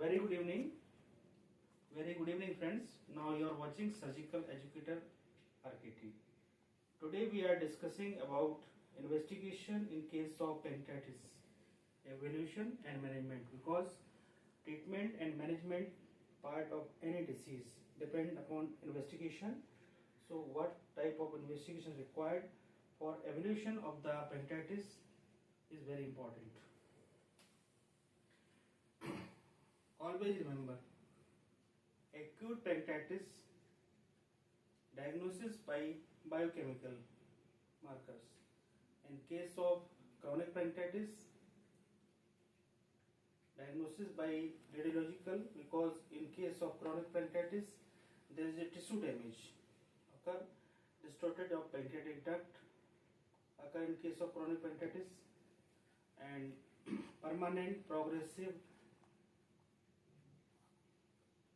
Very good evening. Very good evening, friends. Now you are watching Surgical Educator RKT. Today we are discussing about investigation in case of pancreatitis, evaluation and management, because treatment and management part of any disease depend upon investigation. So what type of investigation is required for evaluation of the pancreatitis is very important. Always remember, acute pancreatitis diagnosis by biochemical markers. In case of chronic pancreatitis, diagnosis by radiological, because in case of chronic pancreatitis there is a tissue damage occur, distorted of pancreatic duct occur in case of chronic pancreatitis, and permanent progressive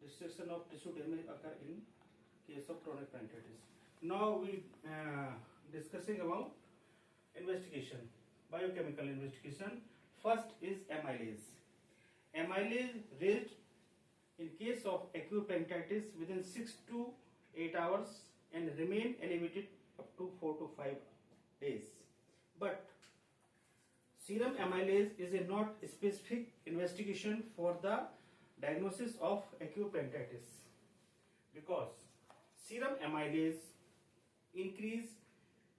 restriction of tissue damage occur in case of chronic pancreatitis. Now we discussing about investigation, biochemical investigation. First is amylase. Amylase raised in case of acute pancreatitis within 6 to 8 hours and remain elevated up to 4 to 5 days. But serum amylase is a not specific investigation for the diagnosis of acute pancreatitis, because serum amylase increase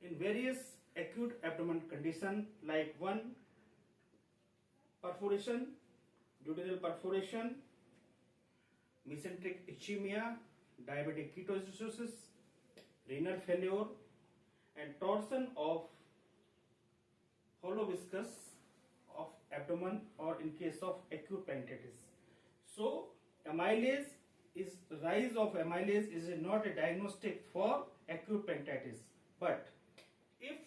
in various acute abdomen condition like 1. Perforation, duodenal perforation, mesenteric ischemia, diabetic ketoacidosis, renal failure, and torsion of hollow viscous of abdomen, or in case of acute pancreatitis. So amylase is rise of amylase is not a diagnostic for acute pancreatitis, but if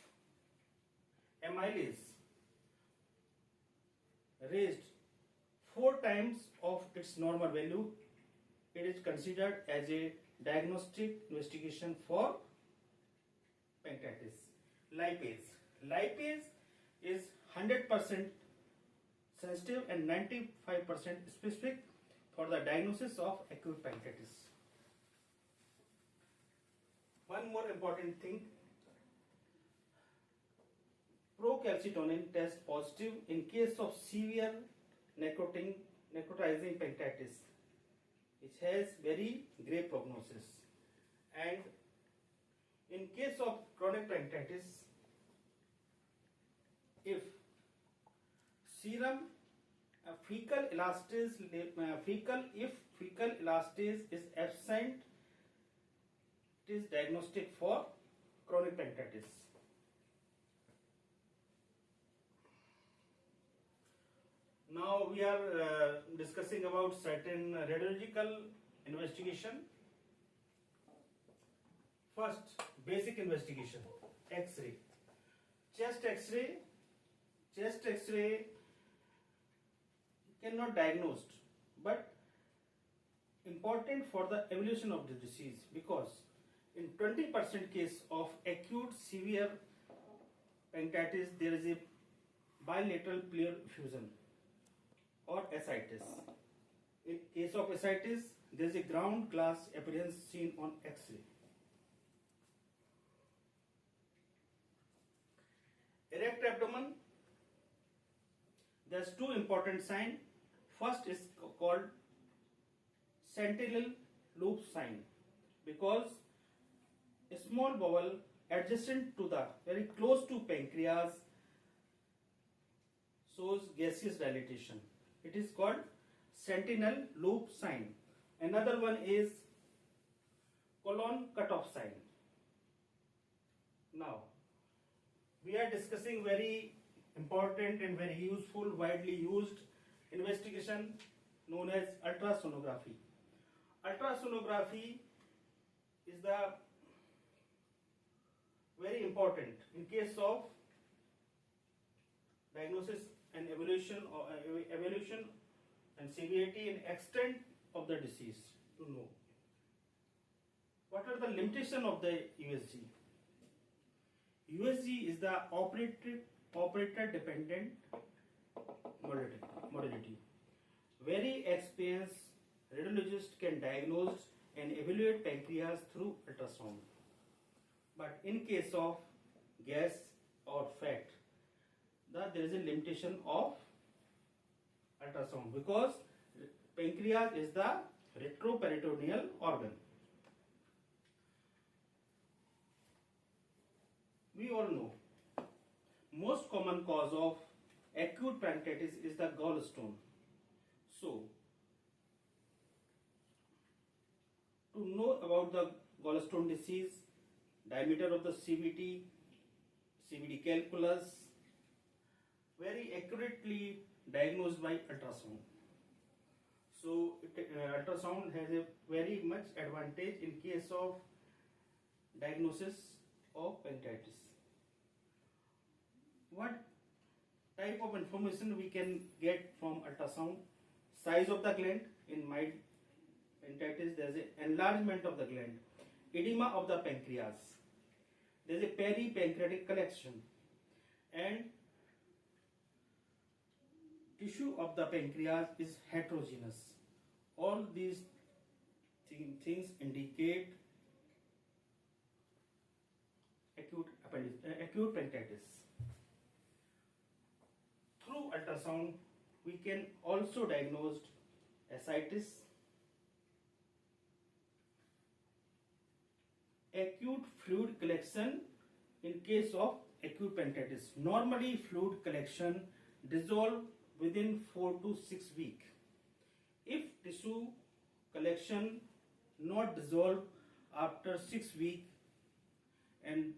amylase raised 4 times of its normal value, it is considered as a diagnostic investigation for pancreatitis. Lipase is 100% sensitive and 95% specific for the diagnosis of acute pancreatitis. One more important thing, procalcitonin test positive in case of severe necrotizing pancreatitis, which has very grave prognosis. And in case of chronic pancreatitis, if serum fecal elastase is absent, it is diagnostic for chronic pancreatitis. Now we are discussing about certain radiological investigation. First, basic investigation, X-ray. Chest X-ray cannot diagnosed, but important for the evaluation of the disease, because in 20% case of acute severe pancreatitis there is a bilateral pleural effusion or ascites. In case of ascites there is a ground glass appearance seen on X-ray. Erect abdomen, there is 2 important signs. First is called sentinel loop sign, because a small bowel adjacent to the very close to pancreas shows gaseous dilatation. It is called sentinel loop sign. Another one is colon cutoff sign. Now we are discussing very important and very useful, widely used investigation known as ultrasonography. Ultrasonography is the very important in case of diagnosis and evaluation and severity and extent of the disease, to know what are the limitations of the USG. USG is the operator dependent modality. Very experienced radiologist can diagnose and evaluate pancreas through ultrasound. But in case of gas or fat, there is a limitation of ultrasound because pancreas is the retroperitoneal organ. We all know most common cause of acute pancreatitis is the gallstone. So, to know about the gallstone disease, diameter of the CVT, CVD calculus, very accurately diagnosed by ultrasound. So, ultrasound has a very much advantage in case of diagnosis of pancreatitis. What type of information we can get from ultrasound? Size of the gland. In mild pancreatitis, there is an enlargement of the gland, edema of the pancreas, there is a peripancreatic collection, and tissue of the pancreas is heterogeneous. All these things indicate acute pancreatitis. Through ultrasound, we can also diagnose ascites, acute fluid collection in case of acute pancreatitis. Normally, fluid collection dissolve within 4 to 6 weeks. If tissue collection not dissolve after 6 weeks and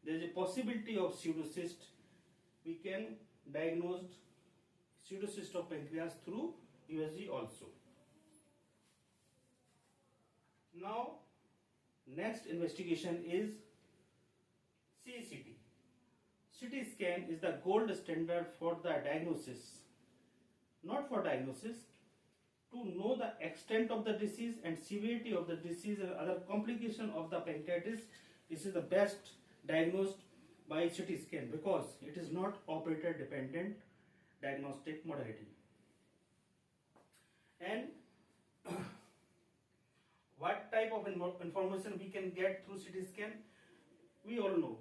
there is a possibility of pseudocyst, we can diagnose pseudocyst of pancreas through USG also. Now, next investigation is CT. CT scan is the gold standard for the diagnosis. Not for diagnosis, to know the extent of the disease and severity of the disease and other complication of the pancreatitis. This is the best diagnosed by CT scan because it is not operator dependent diagnostic modality. And what type of information we can get through CT scan? We all know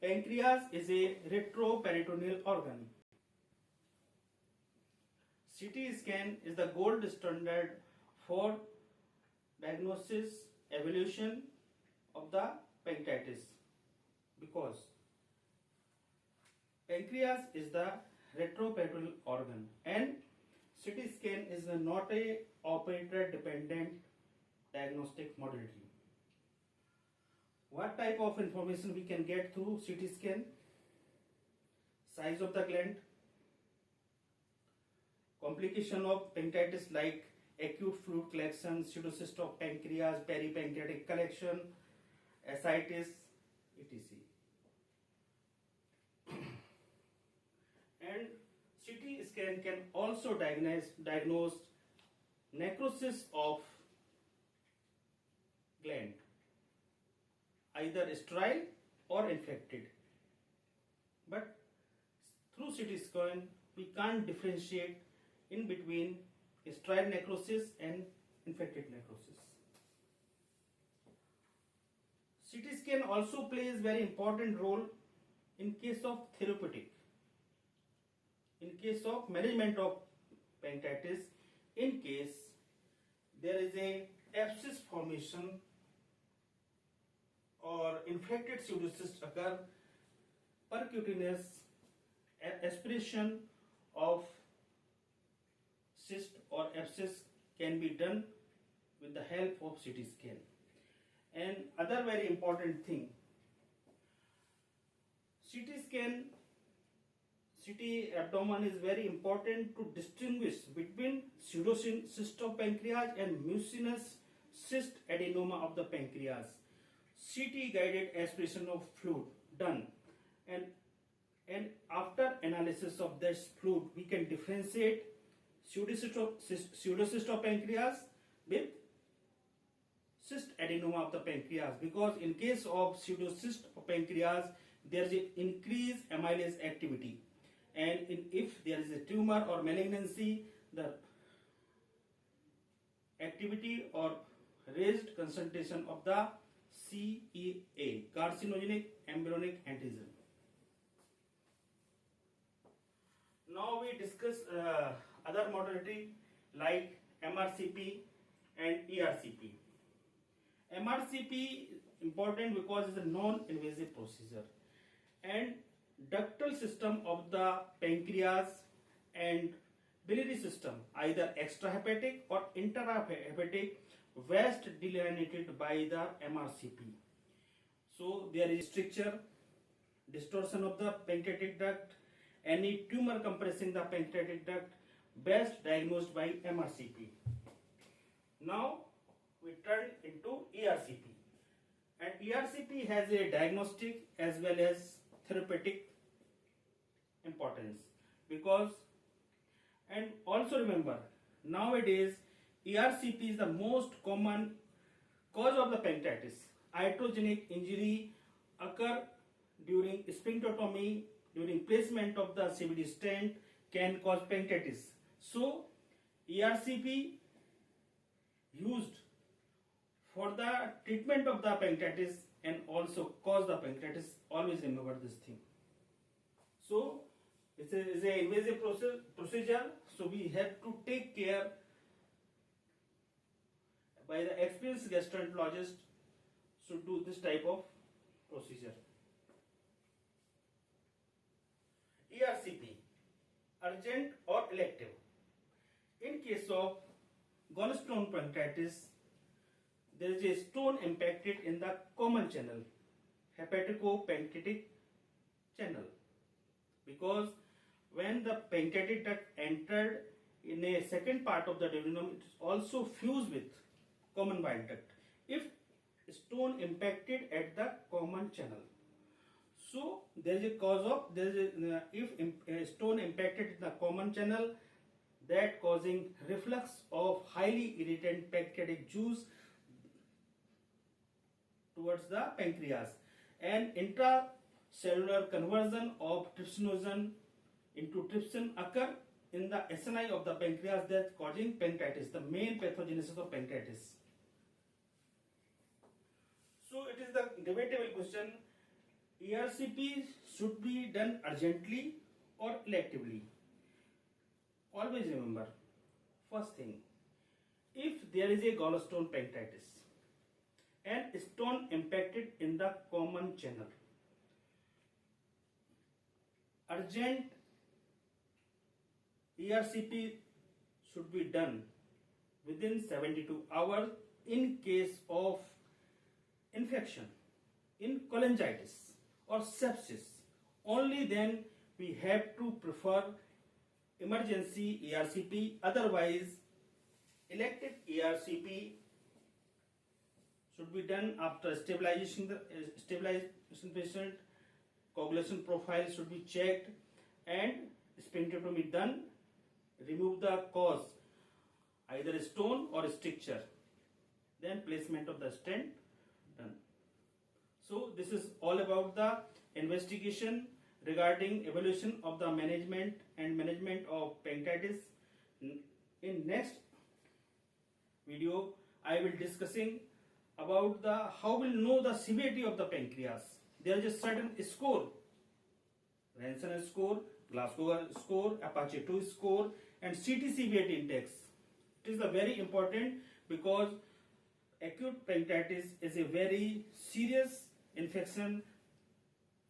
pancreas is a retroperitoneal organ. CT scan is the gold standard for diagnosis, evaluation of the pancreatitis because pancreas is the retroperitoneal organ and CT scan is not a operator dependent diagnostic modality. What type of information we can get through CT scan? Size of the gland, complication of pancreatitis like acute fluid collection, pseudocyst of pancreas, peripancreatic collection, ascites, etc. And CT scan can also diagnose necrosis of gland, either sterile or infected. But through CT scan, we can't differentiate in between sterile necrosis and infected necrosis. CT scan also plays very important role in case of therapeutic. In case of management of pancreatitis, in case there is a abscess formation or infected pseudocyst occur, percutaneous aspiration of cyst or abscess can be done with the help of CT scan. And other very important thing, CT scan, CT abdomen is very important to distinguish between pseudocyst of pancreas and mucinous cyst adenoma of the pancreas. CT guided aspiration of fluid done, and after analysis of this fluid, we can differentiate pseudocyst of pancreas with cyst adenoma of the pancreas, because in case of pseudocyst of pancreas, there is an increased amylase activity, and if there is a tumor or malignancy, the activity or raised concentration of the CEA, carcinogenic embryonic antigen. Now we discuss other modality like MRCP and ERCP. MRCP important because it's a non-invasive procedure, and ductal system of the pancreas and biliary system, either extrahepatic or intrahepatic, waste delineated by the MRCP. So there is stricture, distortion of the pancreatic duct, any tumor compressing the pancreatic duct, best diagnosed by MRCP. Now we turn into ERCP, and ERCP has a diagnostic as well as therapeutic importance, because, and also remember, nowadays ERCP is the most common cause of the pancreatitis. Iatrogenic injury occur during sphincterotomy, during placement of the CVD stent, can cause pancreatitis. So ERCP used for the treatment of the pancreatitis and also cause the pancreatitis. Always remember this thing. So it is a invasive procedure, so we have to take care by the experienced gastroenterologist should do this type of procedure. ERCP, urgent or elective. In case of gallstone pancreatitis, there is a stone impacted in the common channel, hepatopancreatic channel, because when the pancreatic duct entered in a second part of the duodenum, it is also fused with common bile duct. If stone impacted at the common channel, so there is a cause of if a stone impacted in the common channel, that causing reflux of highly irritant pancreatic juice towards the pancreas, and intracellular conversion of trypsinogen into trypsin occur in the acini of the pancreas, that causing pancreatitis, the main pathogenesis of pancreatitis. So it is the debatable question, ERCP should be done urgently or electively. Always remember, first thing, if there is a gallstone pancreatitis and stone impacted in the common channel, urgent ERCP should be done within 72 hours in case of infection, in cholangitis or sepsis. Only then we have to prefer emergency ERCP. Otherwise, elective ERCP should be done after stabilization patient, coagulation profile should be checked, and sphincterotomy done. Remove the cause, either a stone or a stricture, then placement of the stent done. So this is all about the investigation regarding evaluation of the management of pancreatitis. In next video, I will discussing about the how we'll know the severity of the pancreas. There is a certain score, Ranson score, Glasgow score, Apache 2 score, and CT-severity index. It is a very important, because acute pancreatitis is a very serious infection,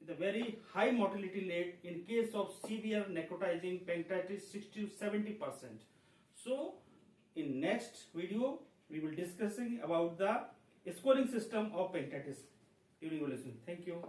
the very high mortality rate in case of severe necrotizing pancreatitis, 60 to 70%. So in next video we will discussing about the scoring system of pancreatitis during evaluation. Thank you.